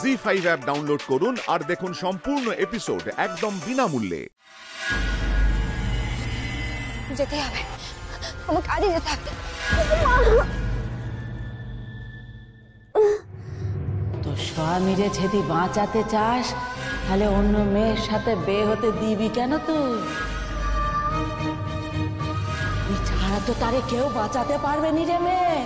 ZEE5 app download করুন আর দেখুন সম্পূর্ণ এপিসোড একদম বিনামূল্যে। যেতে হবে, আমার কাজে যেতে হবে। তো স্বামীরে যদি বাঁচাতে চাস তাহলে অন্য মেয়ের সাথে বিয়ে হতে দিবি কেন তুই? ছাড়া তো তারে কেউ বাঁচাতে পারবে নি রে মেয়ে।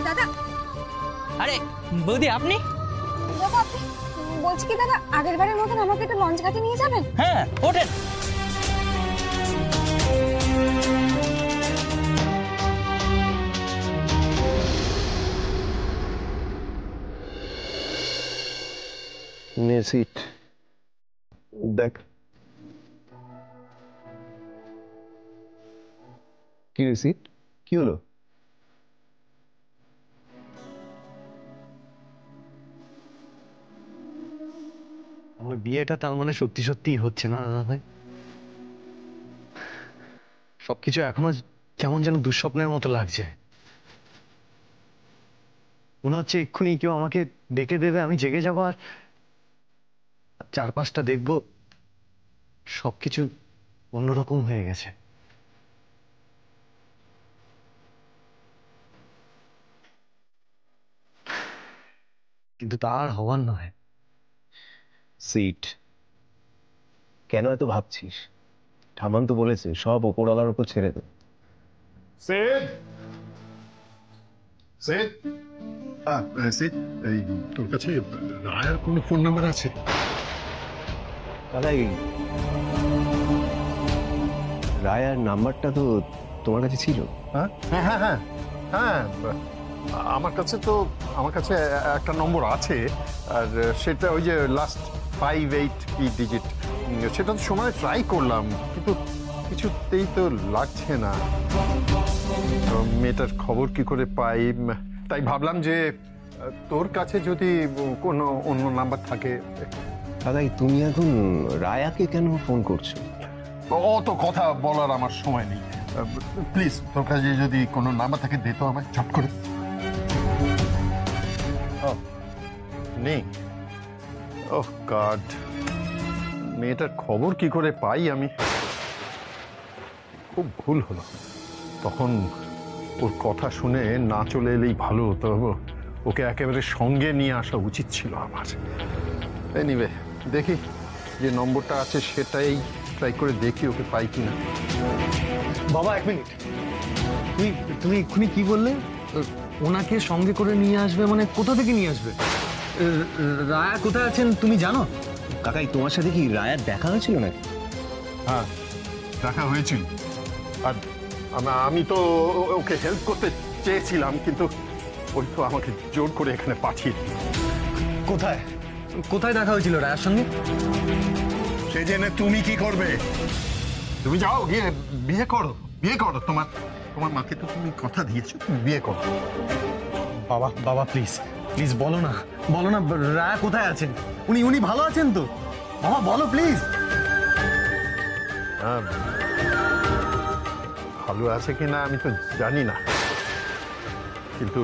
দাদা, আরে বৌদি আপনি? দাদা আপনি, বলছি কি দাদা, আগের বারের মতন আমাকে একটু লঞ্চ ঘাটে নিয়ে যাবেন? হ্যাঁ ওঠেন। নে সিট দেখ। কি রে সিট, কি হলো? আমার বিয়েটা তার মানে সত্যি সত্যিই হচ্ছে না দাদা ভাই? সবকিছু এখনো কেমন যেন দুঃস্বপ্নের মতো লাগছে। মনে হচ্ছে এক্ষুনি কেউ আমাকে ডেকে দেবে, আমি জেগে যাবো আর চারপাশটা দেখবো সবকিছু অন্যরকম হয়ে গেছে। কিন্তু তা আর হওয়ার নয়। সিট, কেন এত ভাবছিস? ঠামান তো বলেছে সব ওপরওয়ালার উপর ছেড়ে দে। সিদ, সিদ, সিদ, এই তোর কাছে রায়ার কোনো ফোন নাম্বার আছে? দাদা, রায়ার নাম্বারটা তো তোমার কাছে ছিল। হ্যাঁ হ্যাঁ হ্যাঁ হ্যাঁ, আমার কাছে একটা নম্বর আছে, আর সেটা ওই যে লাস্ট 5-8 কি ডিজিট, সেটা তো সময় ট্রাই করলাম কিন্তু কিছুতেই তো লাগছে না। তো মেয়েটার খবর কি করে পাই, তাই ভাবলাম যে তোর কাছে যদি কোনো অন্য নাম্বার থাকে। দাদা, তুমি এখন রায়াকে কেন ফোন করছো? অত কথা বলার আমার সময় নেই, প্লিজ তোর কাছে যদি কোনো নাম্বার থাকে দে তো আমায় ঝট করে। নেই? ওহ গড, মেয়েটার খবর কি করে পাই আমি? খুব ভুল হলো, তখন ওর কথা শুনে না চলে এলেই ভালো হতো। ওকে একেবারে সঙ্গে নিয়ে আসা উচিত ছিল আমার। এনিওয়ে, দেখি যে নম্বরটা আছে সেটাই ট্রাই করে দেখি ওকে পাই কিনা। বাবা এক মিনিট, তুমি এক্ষুনি কি বললে? ওনাকে সঙ্গে করে নিয়ে আসবে মানে কোথা থেকে নিয়ে আসবে? রায়া কোথায় আছেন তুমি জানো? কাকাই, তোমার সাথে কি রায়ার দেখা হয়েছিল নাকি? হ্যাঁ, দেখা হয়েছিল, আর আমি তো ওকে হেল্প করতে চেয়েছিলাম কিন্তু ওই তো আমাকে জোর করে এখানে পাঠিয়ে দিল। কোথায় কোথায় দেখা হয়েছিল রায়ার সঙ্গে? সে জেনে তুমি কি করবে? তুমি যাও গিয়ে বিয়ে করো, বিয়ে করো। তোমার মাকে তো তুমি কথা দিয়েছো, তুমি বিয়ে করো। বাবা বাবা প্লিজ প্লিজ বলো না রায়া কোথায় আছেন? উনি ভালো আছেন তো? বাবা বলো প্লিজ। হ্যাঁ, ভালো আছে কিনা আমি তো জানি না, কিন্তু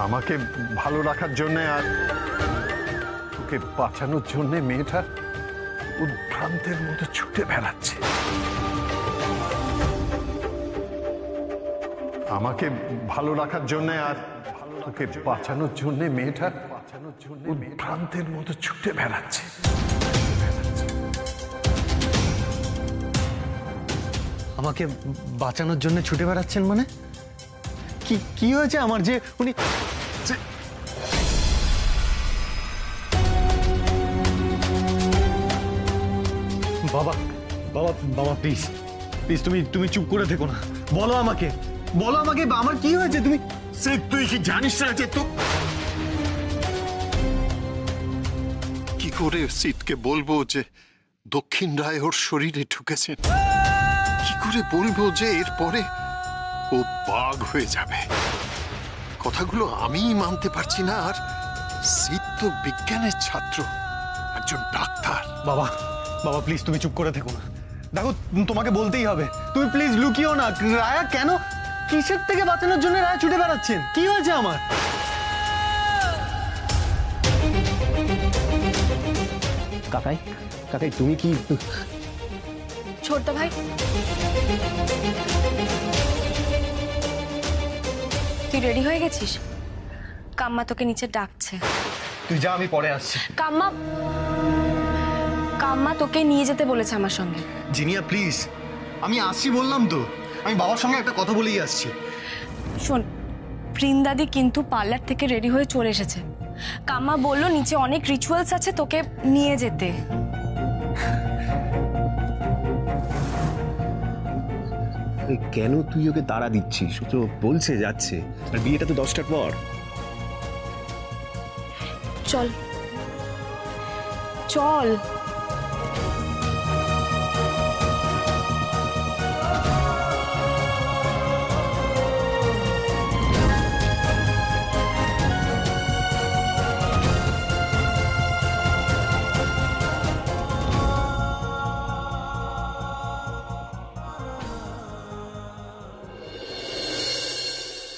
আমাকে ভালো রাখার জন্য আর ওকে বাঁচানোর জন্য মেয়েটা উদ্ভ্রান্তের মতো ছুটে বেড়াচ্ছে। আমাকে ভালো রাখার জন্য আর ওকে বাঁচানোর জন্য মেয়েটা উদ্ভ্রান্তের মতো ছুটে বেড়াচ্ছে। আমাকে বাঁচানোর জন্য ছুটে বেড়াচ্ছেন মানে? কি হয়েছে আমার যে উনি? বাবা বাবা বাবা প্লিজ প্লিজ তুমি চুপ করে থেকো না, বলো আমাকে আমার কি হয়েছে? তুই কি জানিস না যে তো কি করে সিটকে বলবো যে দক্ষিণ রায় ওর শরীরে ঢুকেছেন? কি করে বলবো যে এরপরে ও বাঘ হয়ে যাবে? কথাগুলো আমিই মানতে পারছি না, আর সিট তো বিজ্ঞানের ছাত্র, একজন ডাক্তার। বাবা বাবা প্লিজ তুমি চুপ করে থেকো না। দেখো তোমাকে বলতেই হবে, তুমি প্লিজ লুকিও না। রায়া কেন, কিসের থেকে বাঁচানোর জন্য রায়া ছুটে বেড়াচ্ছেন? কি হয়েছে আমার? কাকাই কাকাই তুমি কি ছোট ভাই, তুই রেডি হয়ে গেছিস? কাম্মা তোকে নিচে ডাকছে। তুই যা, আমি পরে আসছি। কাম্মা কাম্মা তোকে নিয়ে যেতে বলেছে আমার সঙ্গে। জিনিয়া প্লিজ, আমি আসছি বললাম তো। আমি বাবার সঙ্গে একটা কথা বলেই আসছি। শোন, বৃন্দাদি কিন্তু পার্লার থেকে রেডি হয়ে চলে এসেছে। কাম্মা বললো নিচে অনেক রিচুয়ালস আছে, তোকে নিয়ে যেতে। কেন তুই ওকে তাড়া দিচ্ছিস? ও তো বলছে যাচ্ছে, আর বিয়েটা তো 10টার পর। চল চল।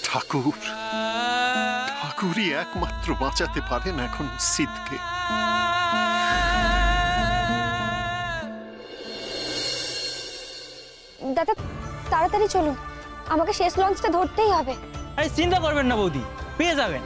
ঠাকুর, ঠাকুরই একমাত্র বাঁচাতে পারেন এখন সিদ্ধকে। দাদা তাড়াতাড়ি চলুন, আমাকে শেষ লঞ্চটা ধরতেই হবে। আরে চিন্তা করবেন না বৌদি, পেয়ে যাবেন।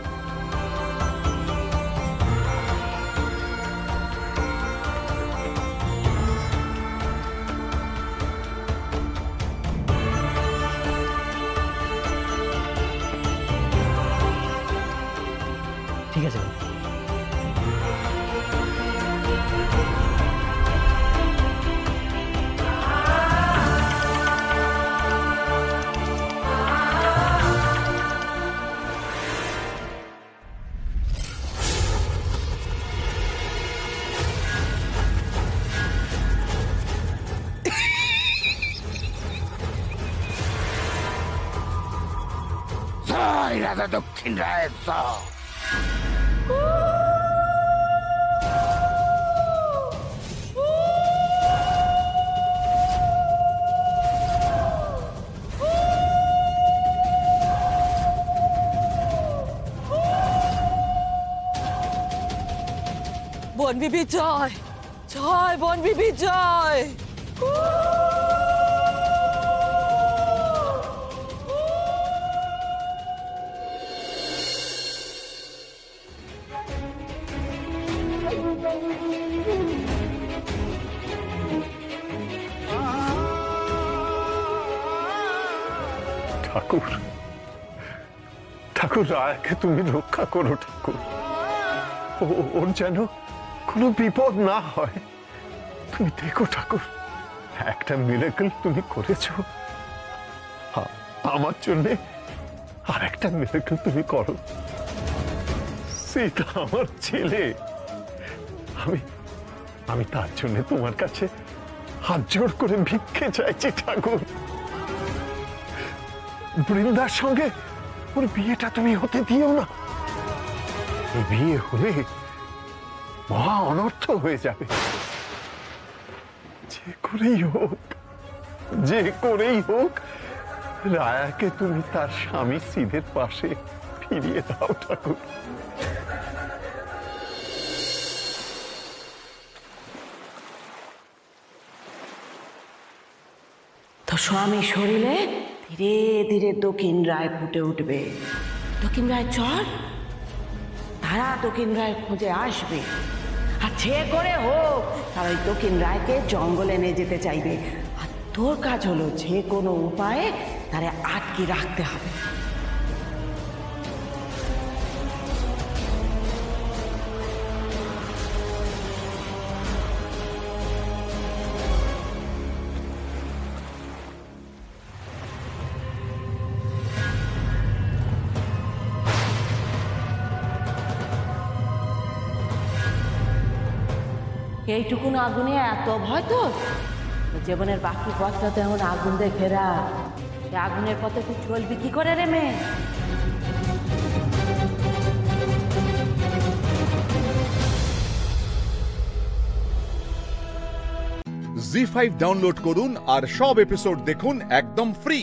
ঠিক আছে বৌদি। রাজা দক্ষিণ রায়ের বন বিবি জয় জয়, বন বিবি জয়। ঠাকুর, ঠাকুর রায়াকে তুমি রক্ষা করো ঠাকুর। ওর যেন কোনো বিপদ না হয়, তুমি দেখো ঠাকুর। একটা মিরাকল তুমি করেছো, আমার জন্যে আর একটা মিরাকল তুমি করো। সেটা আমার ছেলে, আমি তার জন্য তোমার কাছে হাত জোড় করে ভিক্ষে চাইছি ঠাকুর। বৃন্দার সঙ্গে ওর বিয়েটা তুমি হতে দিও না। বিয়ে হলে মহা অনর্থ হয়ে যাবে। যে করেই হোক রায়াকে তুমি তার স্বামী সিধের পাশে ফিরিয়ে দাও ঠাকুর। তো স্বামী শরীরে ধীরে ধীরে দক্ষিণ রায় ফুটে উঠবে। দক্ষিণ রায় চর, তারা দক্ষিণ রায় খুঁজে আসবে, আর যে করে হোক তারা ওই দক্ষিণ রায়কে জঙ্গলে নিয়ে যেতে চাইবে। আর তোর কাজ হলো যে কোনো উপায়ে তারা আটকে রাখতে হবে। এইটুকুন আগুনে এত ভয় তো? জীবনের বাকি পথটা তো এমন আগুন দিয়ে ঘেরা। সে আগুনের পথে তুই চলবি কি করে রে মেয়ে? জি5 ডাউনলোড করুন আর সব এপিসোড দেখুন একদম ফ্রি।